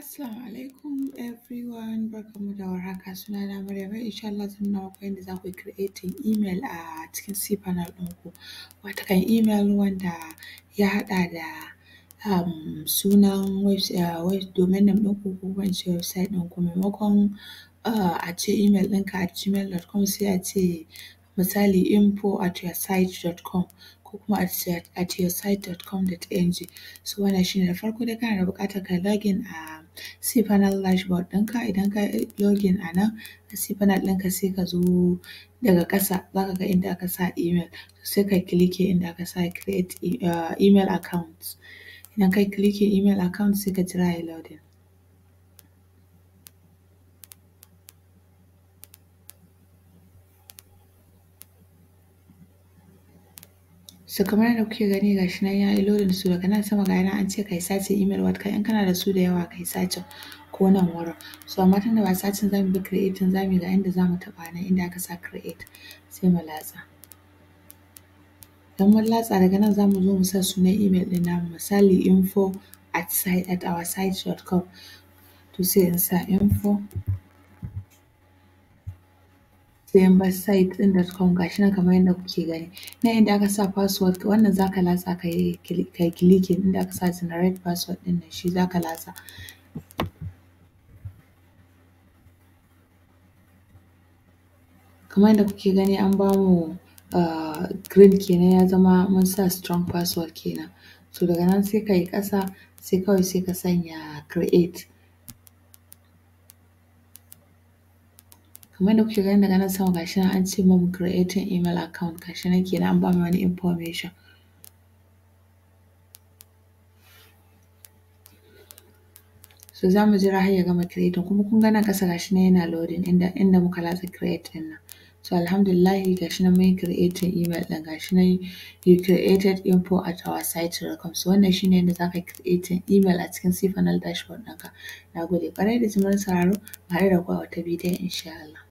Assalamu alaikum everyone, barkanmu da warhaka, sunana Maryam. Insha Allah zan nuna muku yadda za ku yi creating email a cikin cpanel ɗinku. Watakan email wanda ya haɗa da sunan domain name ɗinku ko kuma in ce website ɗinku, maimakon a ce email ɗinka @gmail.com sai a ce misali info@yoursite.com ko kuma at yoursite.com.ng. So wannan shine. Da farko dai kana da buƙatar ka login a cpanel dashboard ɗinka. Idan ka yi login a nan a cpanel ɗinka sai ka zo daga ƙasa za ka ga inda aka sa email, sai ka yi clicking inda aka sa create email account. Idan ka yi clicking email account sai ka jira ya yi loading. So kamar yadda kuke gani ga shi nan ya yi loading, su daga nan sama ga nan an ce ka yi sacin email watakan in kana da su da yawa ka yi sacin ko nan wurin. So amma tunda ba sacin za mu bi creating za mu yi ga inda za mu taɓa nan inda aka sa create sai mu latsa. Idan mun latsa daga nan za mu zo mu sa sunan email ɗin namu, misali info@oursite.com. To sai in sa info sai in bar site.com ga shi nan kamar yadda kuke gani. Nan inda aka sa password wannan za ka latsa ka yi clicking inda aka sa generate password ɗin nan shi za ka latsa. Kamar yadda kuke gani an ba mu green kenan, ya zama mun sa strong password kenan. So daga nan sai ka yi ƙasa sai kawai sai ka sanya create. Kamar yadda kuke gani daga nan sama ga shi nan an ce mun creating email account, ga shi nan kenan an ba mu wani information. So za mu jira har ya gama creating, kuma kun ga nan ƙasa ga shi nan yana loading inda muka latsa create ɗin nan. So alhamdulillahi ga shi nan mun yi creating email ɗin, ga shi nan you created info@oursite.com. So wannan shine yadda za ka yi creating email a cikin cpanel dashboard ɗinka. Na gode ƙwarai da jimirin sauraro, mu haɗu da ku a wata bidiyon insha Allah.